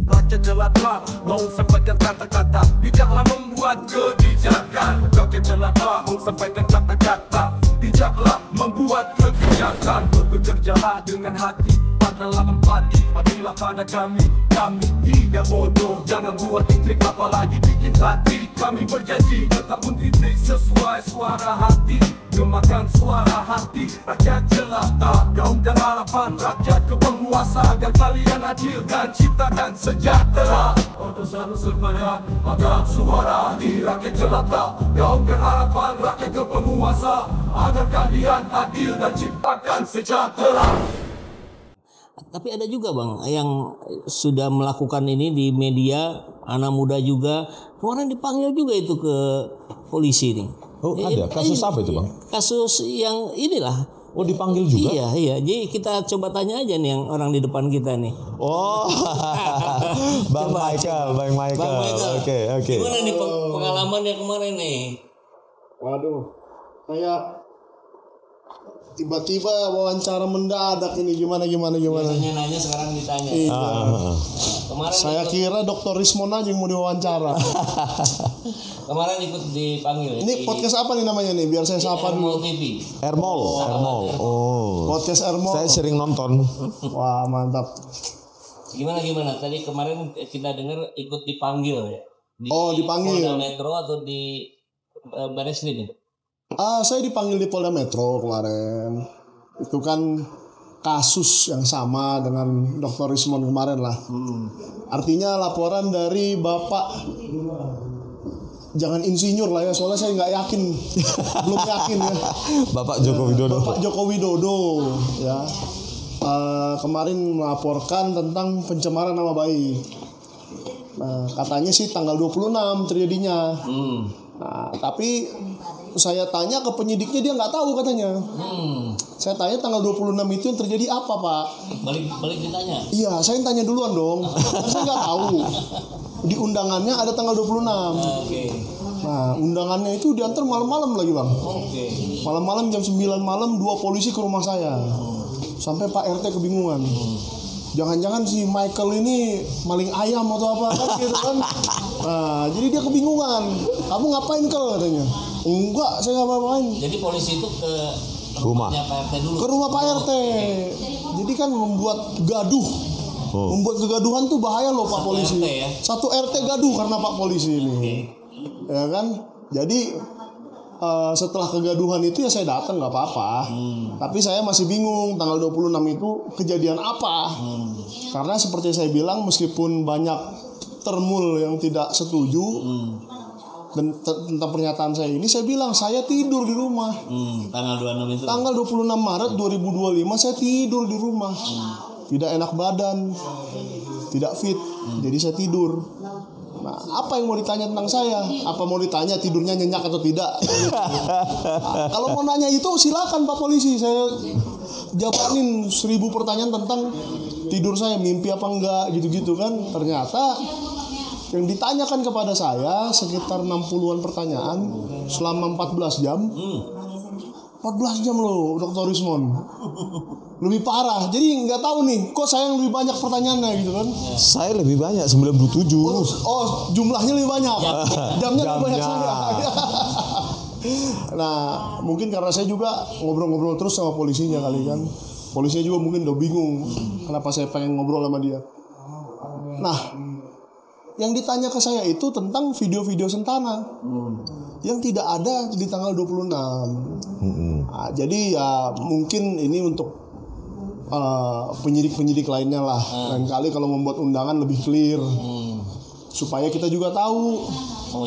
Baca jelata, mau sampaikan kata-kata, bijaklah membuat kebijakan. Baca jelata, mau sampaikan kata-kata, bijaklah membuat kebijakan. Bekerjalah dengan hati, padalah empati, padilah pada kami tidak bodoh. Jangan buat titrik apalagi bikin hati. Kami berjanji tetap mentitrik sesuai suara hati. Gemakan suara hati rakyat jelata, gaung dan harapan rakyat ke penguasa, agar kalian adil dan ciptakan sejahtera. Untuk selalu serbaya, maka suara hati rakyat jelata, gaung dan harapan rakyat ke penguasa, agar kalian adil dan ciptakan sejahtera. Tapi ada juga bang yang sudah melakukan ini di media, anak muda juga, kemarin dipanggil juga itu ke polisi nih. Oh ada, kasus apa itu bang? Kasus yang inilah. Oh dipanggil juga? Iya. Jadi kita coba tanya aja nih yang orang di depan kita nih. Oh, Bang Michael. Oke. Gimana nih pengalamannya kemarin nih? Waduh, kayak tiba-tiba wawancara mendadak ini gimana. Biasanya nanya sekarang ditanya. Iya. Kemarin Saya kira Dr. Rismon aja yang mau diwawancara. Kemarin ikut dipanggil. Ini podcast apa nih namanya nih? Biar saya sapa Ermol dulu. TV. Ermol. Oh. Podcast Ermol. Saya sering nonton. Wah mantap. Gimana? Tadi kemarin kita dengar ikut dipanggil ya. Dipanggil. Polda Metro atau di Bareskrim itu? Saya dipanggil di Polda Metro kemarin. Itu kan kasus yang sama dengan Dr. Rismon kemarin lah. Artinya laporan dari Bapak, jangan insinyur lah ya, soalnya saya nggak yakin, belum yakin ya. Bapak Joko Widodo. Bapak Joko Widodo ya. Kemarin melaporkan tentang pencemaran nama baik. Katanya sih tanggal 26 terjadinya. Nah, tapi saya tanya ke penyidiknya, dia nggak tahu katanya. Saya tanya tanggal 26 itu yang terjadi apa Pak? Balik ditanya? Iya, saya tanya duluan dong. Saya nggak tahu. Di undangannya ada tanggal 26. Oke. Nah, undangannya itu diantar malam-malam lagi Bang. Oke. Malam-malam jam 9 malam 2 polisi ke rumah saya. Sampai Pak RT kebingungan. Jangan-jangan si Michael ini maling ayam atau apa kan gitu kan. Nah, jadi dia kebingungan. Kamu ngapain katanya? Enggak, saya nggak apa-apain. Jadi polisi itu ke Rumah. Pak RT dulu. Ke rumah Pak RT. Jadi kan membuat gaduh. Membuat kegaduhan tuh bahaya loh Pak polisi. RT ya? Satu RT gaduh karena Pak polisi ini. Ya kan? Jadi setelah kegaduhan itu ya saya datang nggak apa-apa. Tapi saya masih bingung tanggal 26 itu kejadian apa. Karena seperti saya bilang, meskipun banyak termul yang tidak setuju tentang pernyataan saya ini, saya bilang saya tidur di rumah. Tanggal 26 itu. Tanggal 26 Maret 2025 saya tidur di rumah. Tidak enak badan, tidak fit, jadi saya tidur. Nah, apa yang mau ditanya tentang saya? Apa mau ditanya tidurnya nyenyak atau tidak? Nah, kalau mau nanya itu silakan Pak polisi, saya jawabanin 1000 pertanyaan tentang tidur saya, mimpi apa enggak gitu-gitu kan. Ternyata yang ditanyakan kepada saya sekitar 60-an pertanyaan selama 14 jam. 14 jam loh Dr. Rismon. Lebih parah. Jadi nggak tahu nih, kok saya yang lebih banyak pertanyaannya gitu kan. Saya lebih banyak 97. Oh, jumlahnya lebih banyak. Jamnya lebih banyak saya. Nah, mungkin karena saya juga ngobrol-ngobrol terus sama polisinya kali kan. Polisinya juga mungkin udah bingung kenapa saya pengen ngobrol sama dia. Nah, yang ditanya ke saya itu tentang video-video Sentana yang tidak ada di tanggal 26. Nah, jadi ya mungkin ini untuk penyidik-penyidik lainnya lah. Lain kali kalau membuat undangan lebih clear, supaya kita juga tahu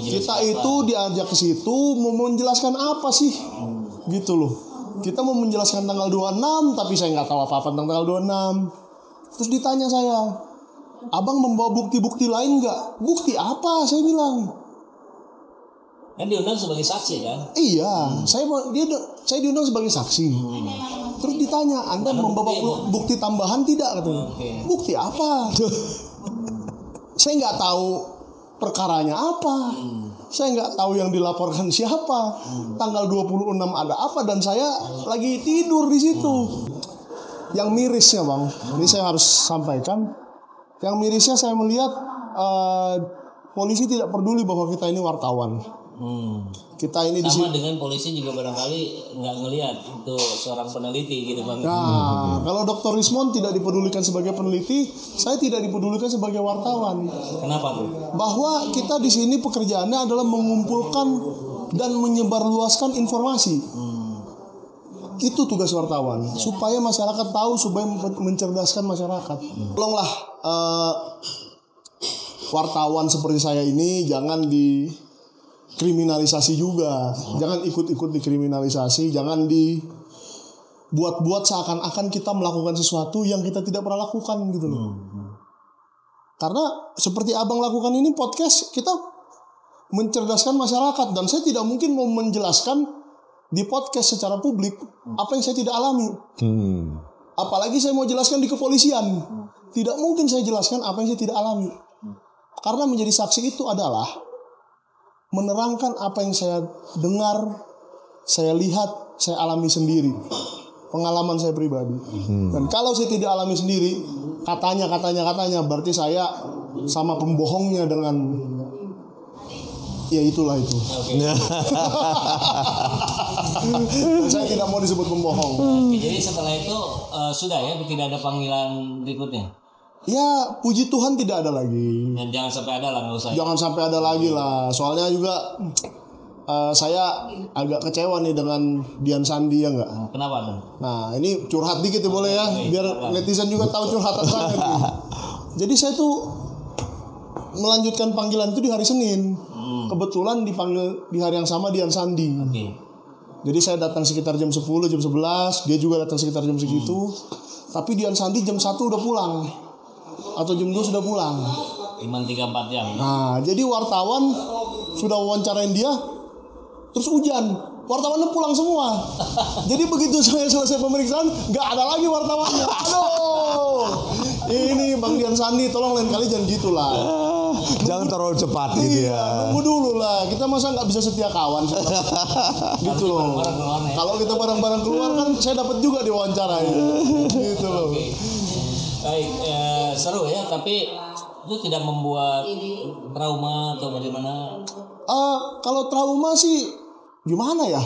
kita itu diajak ke situ mau menjelaskan apa sih, gitu loh. Kita mau menjelaskan tanggal 26, tapi saya nggak tahu apa-apa tentang tanggal 26. Terus ditanya saya, abang membawa bukti-bukti lain nggak? Bukti apa? Saya bilang. Kan diundang sebagai saksi kan? Iya, saya diundang sebagai saksi. Terus ditanya, Anda membawa bukti tambahan tidak? Katanya. Bukti apa? Saya nggak tahu perkaranya apa. Saya nggak tahu yang dilaporkan siapa. Tanggal 26 ada apa, dan saya lagi tidur di situ. Yang mirisnya bang, ini saya harus sampaikan. Yang mirisnya saya melihat polisi tidak peduli bahwa kita ini wartawan. Kita ini di Sama dengan polisi juga barangkali nggak ngelihat itu seorang peneliti gitu bang. Nah, kalau Dr. Rismond tidak dipedulikan sebagai peneliti, saya tidak dipedulikan sebagai wartawan. Kenapa tuh? Bahwa kita di sini pekerjaannya adalah mengumpulkan dan menyebarluaskan informasi. Itu tugas wartawan, supaya masyarakat tahu, supaya mencerdaskan masyarakat. Tolonglah wartawan seperti saya ini jangan dikriminalisasi juga, jangan ikut-ikut dikriminalisasi, jangan dibuat-buat seakan-akan kita melakukan sesuatu yang kita tidak pernah lakukan gitu loh. Karena seperti abang lakukan ini podcast, kita mencerdaskan masyarakat, dan saya tidak mungkin mau menjelaskan di podcast secara publik apa yang saya tidak alami. Apalagi saya mau jelaskan di kepolisian, tidak mungkin saya jelaskan apa yang saya tidak alami. Karena menjadi saksi itu adalah menerangkan apa yang saya dengar, saya lihat, saya alami sendiri, pengalaman saya pribadi. Dan kalau saya tidak alami sendiri, katanya berarti saya sama pembohongnya dengan ya itulah itu. Dan saya tidak mau disebut pembohong. Oke, jadi setelah itu sudah ya, tidak ada panggilan berikutnya. Ya puji Tuhan tidak ada lagi. Dan jangan sampai ada lah, nggak usah. Jangan sampai ada lagi lah. Soalnya juga saya agak kecewa nih dengan Dian Sandi ya nggak. Kenapa tuh? Nah ini curhat dikit ya boleh ya, biar netizen juga tahu curhatan saya nih. Jadi saya tuh melanjutkan panggilan itu di hari Senin. Kebetulan dipanggil di hari yang sama Dian Sandi. Jadi saya datang sekitar jam 10, jam 11, dia juga datang sekitar jam segitu. Tapi Dian Sandi jam 1 udah pulang. Atau jam 2 sudah pulang. Cuma 3-4 jam. Nah, jadi wartawan sudah wawancarain dia, terus hujan. Wartawannya pulang semua. Jadi begitu saya selesai pemeriksaan, nggak ada lagi wartawannya. Aduh, ini Bang Dian Sandi, tolong lain kali jangan gitulah. Jangan terlalu cepat gitu ya. Nunggu dulu lah. Kita masa nggak bisa setia kawan sih? Gitu loh. Kalau kita bareng-bareng keluar kan saya dapat juga diwawancara ya. Gitu loh. Baik, seru ya, tapi itu tidak membuat trauma atau bagaimana? Kalau trauma sih gimana ya?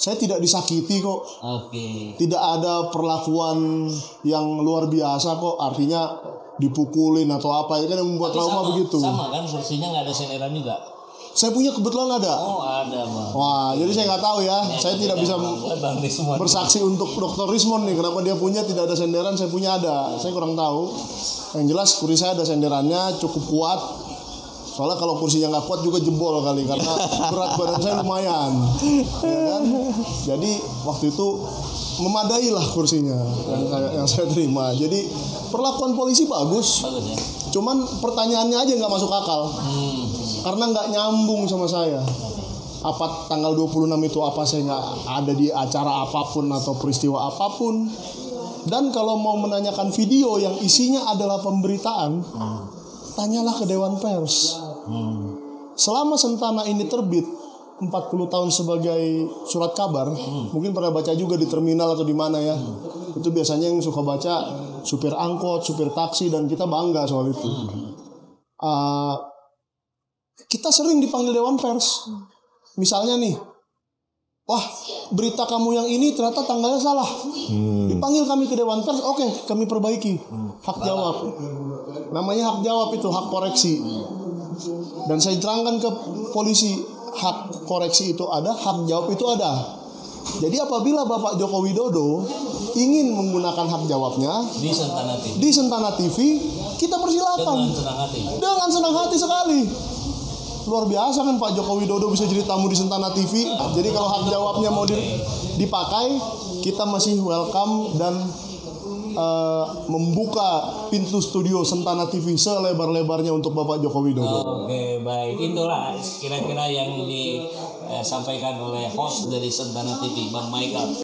Saya tidak disakiti kok. Oke. Tidak ada perlakuan yang luar biasa kok. Artinya dipukulin atau apa, itu kan yang membuat trauma begitu. Sama kan, kursinya nggak ada senderan juga. Saya punya kebetulan ada. Oh ada bang. Wah, jadi saya nggak tahu ya. Saya tidak bisa bersaksi untuk Dr. Rismond nih. Kenapa dia punya tidak ada senderan, saya punya ada. Saya kurang tahu. Yang jelas kursi saya ada senderannya, cukup kuat. Soalnya kalau kursinya nggak kuat juga jebol kali, karena berat badan saya lumayan. Ya kan? Jadi waktu itu memadai lah kursinya yang saya terima. Jadi perlakuan polisi bagus. Bagus ya. Cuman pertanyaannya aja nggak masuk akal. Karena nggak nyambung sama saya. Apa tanggal 26 itu apa saya nggak ada di acara apapun atau peristiwa apapun. Dan kalau mau menanyakan video yang isinya adalah pemberitaan, tanyalah ke Dewan Pers. Selama Sentana ini terbit 40 tahun sebagai surat kabar, mungkin pernah baca juga di terminal atau di mana ya. Itu biasanya yang suka baca supir angkot, supir taksi, dan kita bangga soal itu. Kita sering dipanggil Dewan Pers. Misalnya nih, wah berita kamu yang ini ternyata tanggalnya salah. Dipanggil kami ke Dewan Pers, oke, kami perbaiki. Hak jawab. Namanya hak jawab itu, hak koreksi. Dan saya terangkan ke polisi, hak koreksi itu ada, hak jawab itu ada. Jadi apabila Bapak Joko Widodo ingin menggunakan hak jawabnya di Sentana TV, kita persilakan. Dengan senang hati sekali. Luar biasa kan Pak Joko Widodo bisa jadi tamu di Sentana TV. Jadi kalau hak jawabnya mau dipakai, kita masih welcome dan membuka pintu studio Sentana TV selebar-lebarnya untuk Bapak Joko Widodo. Oke, baik. Itulah kira-kira yang disampaikan oleh host dari Sentana TV, Bang Michael.